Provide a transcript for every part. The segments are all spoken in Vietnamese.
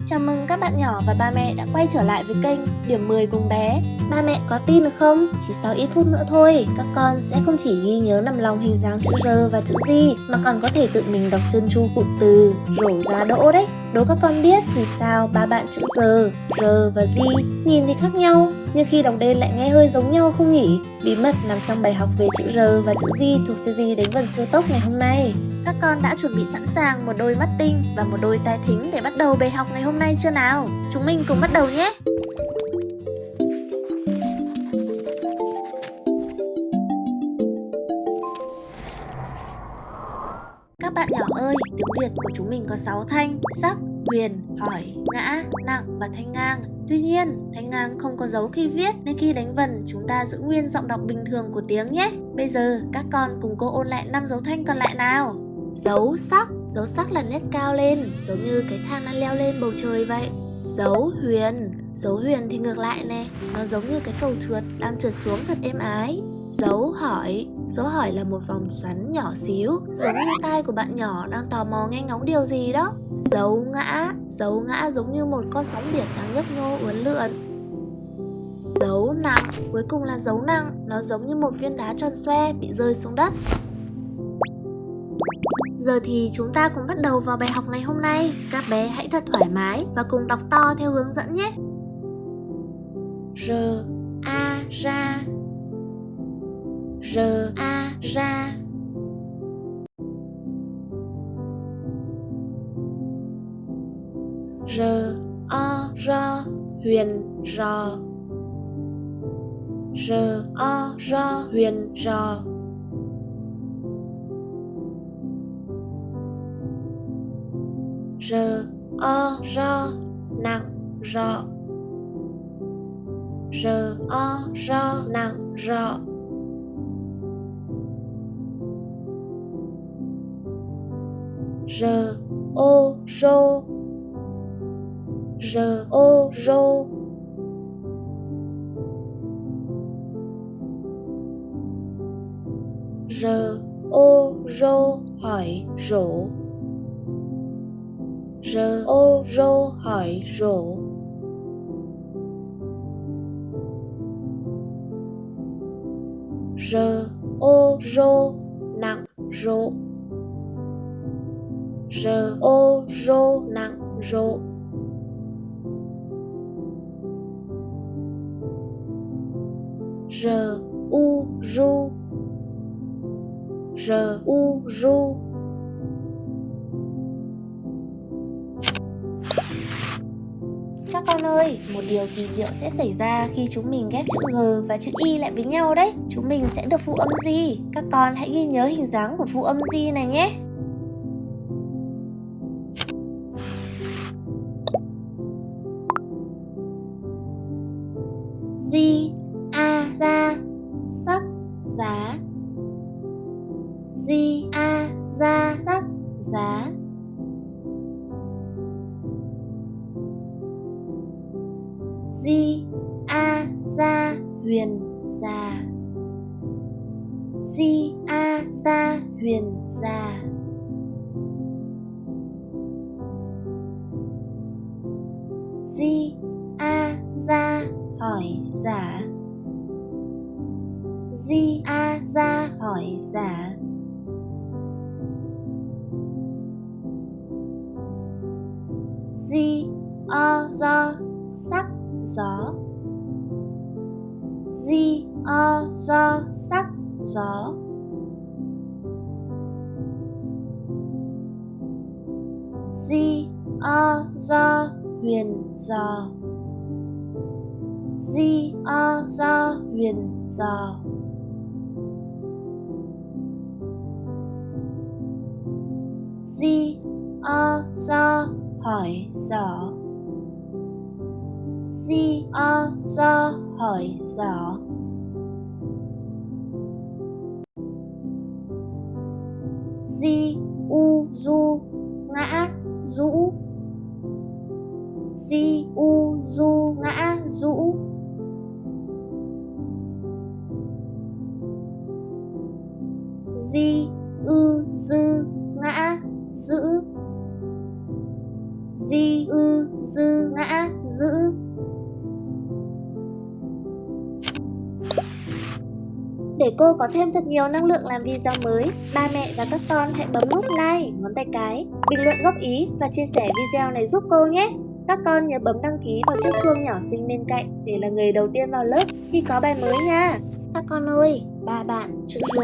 Chào mừng các bạn nhỏ và ba mẹ đã quay trở lại với kênh Điểm 10 cùng bé. Ba mẹ có tin được không? Chỉ sau ít phút nữa thôi, các con sẽ không chỉ ghi nhớ nằm lòng hình dáng chữ R và chữ G mà còn có thể tự mình đọc trơn tru cụm từ rổ giá đỗ đấy. Đố các con biết vì sao ba bạn chữ R và G nhìn thì khác nhau, nhưng khi đọc lên lại nghe hơi giống nhau không nhỉ? Bí mật nằm trong bài học về chữ R và chữ G thuộc series đánh vần siêu tốc ngày hôm nay. Các con đã chuẩn bị sẵn sàng một đôi mắt tinh và một đôi tai thính để bắt đầu bài học ngày hôm nay chưa nào? Chúng mình cùng bắt đầu nhé! Các bạn nhỏ ơi, tiếng Việt của chúng mình có 6 thanh: sắc, huyền, hỏi, ngã, nặng và thanh ngang. Tuy nhiên, thanh ngang không có dấu khi viết nên khi đánh vần chúng ta giữ nguyên giọng đọc bình thường của tiếng nhé. Bây giờ các con cùng cô ôn lại 5 dấu thanh còn lại nào. Dấu sắc là nét cao lên, giống như cái thang đang leo lên bầu trời vậy. Dấu huyền thì ngược lại nè, nó giống như cái cầu trượt đang trượt xuống thật êm ái. Dấu hỏi là một vòng xoắn nhỏ xíu, giống như tai của bạn nhỏ đang tò mò nghe ngóng điều gì đó. Dấu ngã giống như một con sóng biển đang nhấp nhô uốn lượn. Dấu nặng, cuối cùng là dấu nặng, nó giống như một viên đá tròn xoe bị rơi xuống đất. Giờ thì chúng ta cùng bắt đầu vào bài học ngày hôm nay. Các bé hãy thật thoải mái và cùng đọc to theo hướng dẫn nhé. Ra. Huyền rò. Huyền rò. Nặng rọ. Nặng rọ. Rô. Hỏi rổ. Hỏi rổ. Nặng rộ. Nặng rộ. Ru. Các con ơi, một điều kỳ diệu sẽ xảy ra khi chúng mình ghép chữ G và chữ Y lại với nhau đấy. Chúng mình sẽ được phụ âm G. Các con hãy ghi nhớ hình dáng của phụ âm G này nhé. Ra, sắc, giá. Sắc, giá. Ra, huyền, già. Huyền, già. Ra, hỏi, giả. Ra, hỏi, giả. Sắc, gió. Sắc, gió. Huyền, giò. Huyền, giò. Hỏi, giỏ. Hỏi, giỏ. Du, ngã, rũ. Ngã, rũ. Dư, ngã, giữ. dư, ngã, giữ. Để cô có thêm thật nhiều năng lượng làm video mới, ba mẹ và các con hãy bấm nút like, ngón tay cái, bình luận góp ý và chia sẻ video này giúp cô nhé. Các con nhớ bấm đăng ký vào chiếc chuông nhỏ xinh bên cạnh để là người đầu tiên vào lớp khi có bài mới nha. Các con ơi, ba bạn chữ R,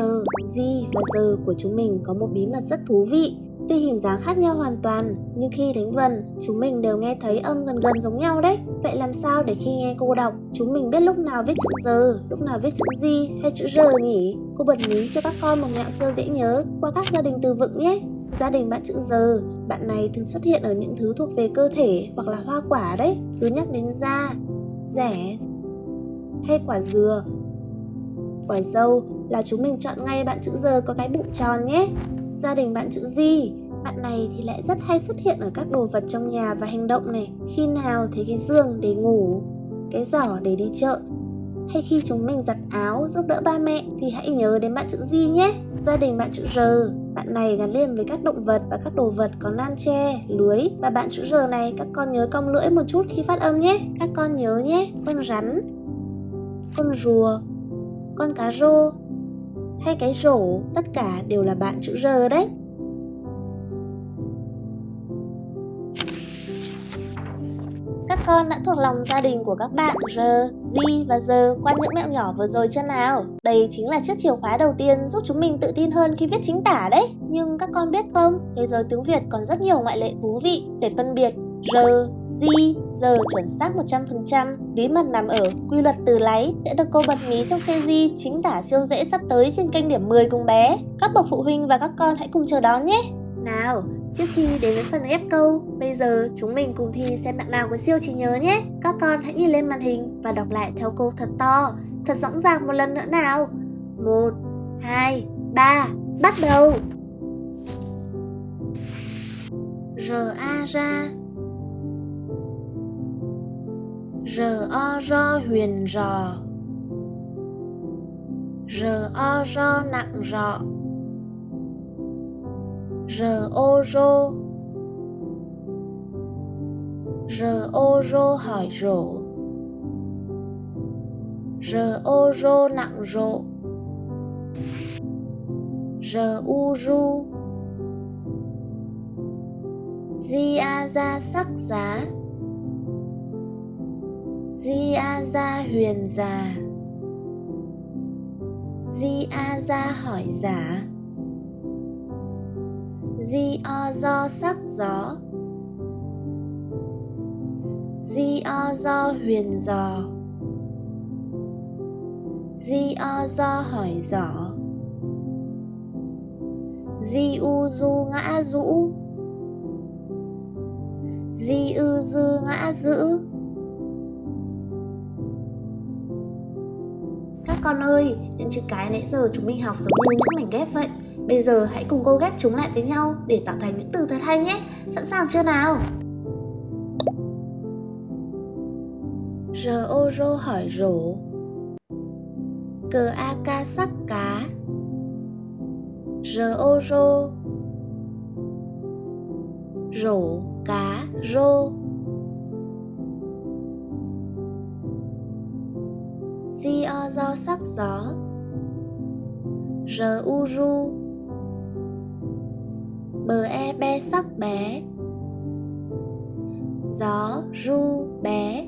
G và G của chúng mình có một bí mật rất thú vị. Tuy hình dáng khác nhau hoàn toàn, nhưng khi đánh vần, chúng mình đều nghe thấy âm gần gần giống nhau đấy. Vậy làm sao để khi nghe cô đọc, chúng mình biết lúc nào viết chữ R, lúc nào viết chữ G hay chữ R nhỉ? Cô bật mí cho các con một mẹo siêu dễ nhớ qua các gia đình từ vựng nhé. Gia đình bạn chữ R, bạn này thường xuất hiện ở những thứ thuộc về cơ thể hoặc là hoa quả đấy. Cứ nhắc đến da, rẻ hay quả dừa, quả dâu là chúng mình chọn ngay bạn chữ R có cái bụng tròn nhé. Gia đình bạn chữ G, bạn này thì lại rất hay xuất hiện ở các đồ vật trong nhà và hành động này. Khi nào thấy cái giường để ngủ, cái giỏ để đi chợ, hay khi chúng mình giặt áo giúp đỡ ba mẹ thì hãy nhớ đến bạn chữ G nhé. Gia đình bạn chữ R, bạn này gắn liền với các động vật và các đồ vật có nan tre, lưới. Và bạn chữ R này các con nhớ cong lưỡi một chút khi phát âm nhé. Các con nhớ nhé, con rắn, con rùa, con cá rô hay cái rổ, tất cả đều là bạn chữ R đấy. Các con đã thuộc lòng gia đình của các bạn R, G và G qua những mẹo nhỏ vừa rồi chưa nào? Đây chính là chiếc chìa khóa đầu tiên giúp chúng mình tự tin hơn khi viết chính tả đấy. Nhưng các con biết không, thế giới tiếng Việt còn rất nhiều ngoại lệ thú vị. Để phân biệt R, G, giờ chuẩn xác 100%, bí mật nằm ở quy luật từ láy sẽ được cô bật mí trong series chính tả siêu dễ sắp tới trên kênh Điểm 10 cùng bé. Các bậc phụ huynh và các con hãy cùng chờ đón nhé. Nào, trước khi đến với phần ghép câu, bây giờ chúng mình cùng thi xem bạn nào có siêu trí nhớ nhé. Các con hãy nhìn lên màn hình và đọc lại theo cô thật to, thật rõ ràng một lần nữa nào. 1, 2, 3, bắt đầu. R-A ra, R-O-R huyền rò, R-O-R nặng rọ, R-O-R, R-O-R hỏi rổ, R-O-R nặng rộ, R-U-R, Di-a ra sắc giá, Di-a ra huyền già, Di-a ra hỏi giả, Di-o-do sắc gió, Di-o-do huyền giò, Di-o-do hỏi giỏ, Di-u-du ngã rũ, Di-ư-dư ngã giữ. Các con ơi, những chữ cái nãy giờ chúng mình học giống như những mảnh ghép vậy. Bây giờ hãy cùng cô ghép chúng lại với nhau để tạo thành những từ thật hay nhé. Sẵn sàng chưa nào? R-O-R hỏi rổ, C-A-K sắc cá, R-O-R, rổ cá rô, Di-o-do sắc gió, R-u-ru, B-e-be sắc bé, gió ru bé,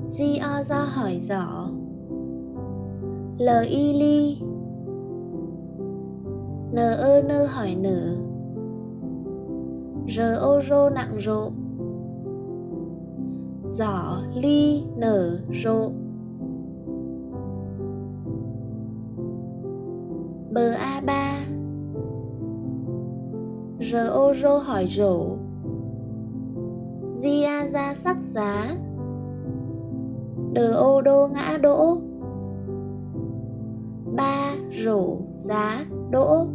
Di-o-do hỏi giỏ, L-i-li, N-ơ-nơ hỏi nở, R-o-rô nặng rộ, giỏ ly nở rộ, B-a-ba, R-o-rô hỏi rổ, Di-a ra sắc giá, Đ-ô-đô ngã đỗ, ba rổ giá đỗ,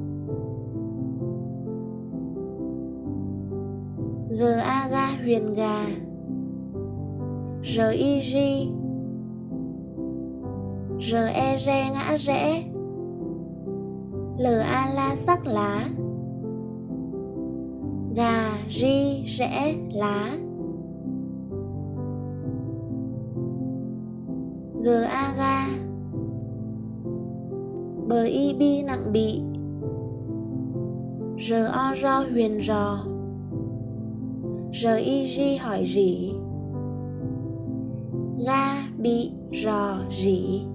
G-a-ga huyền gà, R-i-ri, R-e-re ngã rẽ, L-a-la sắc lá, Gà, ri, rẽ, lá. Ga, ga. Bờ y bi nặng bị. R-o ro huyền rò. R-i-ri hỏi rỉ. Ga, bị, rò, rỉ.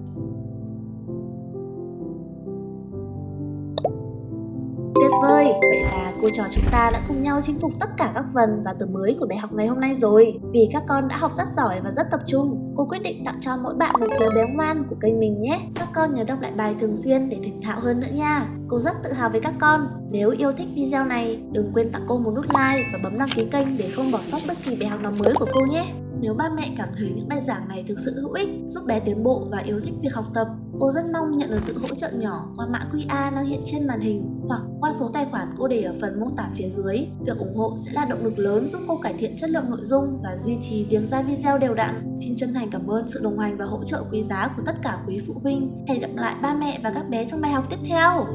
Tuyệt vời! Vậy là cô trò chúng ta đã cùng nhau chinh phục tất cả các phần và từ mới của bài học ngày hôm nay rồi. Vì các con đã học rất giỏi và rất tập trung, cô quyết định tặng cho mỗi bạn một phiếu béo ngoan của kênh mình nhé. Các con nhớ đọc lại bài thường xuyên để thành thạo hơn nữa nha. Cô rất tự hào với các con. Nếu yêu thích video này, đừng quên tặng cô một nút like và bấm đăng ký kênh để không bỏ sót bất kỳ bài học nào mới của cô nhé. Nếu ba mẹ cảm thấy những bài giảng này thực sự hữu ích, giúp bé tiến bộ và yêu thích việc học tập, cô rất mong nhận được sự hỗ trợ nhỏ qua mã QR đang hiện trên màn hình hoặc qua số tài khoản cô để ở phần mô tả phía dưới. Việc ủng hộ sẽ là động lực lớn giúp cô cải thiện chất lượng nội dung và duy trì việc ra video đều đặn. Xin chân thành cảm ơn sự đồng hành và hỗ trợ quý giá của tất cả quý phụ huynh. Hẹn gặp lại ba mẹ và các bé trong bài học tiếp theo.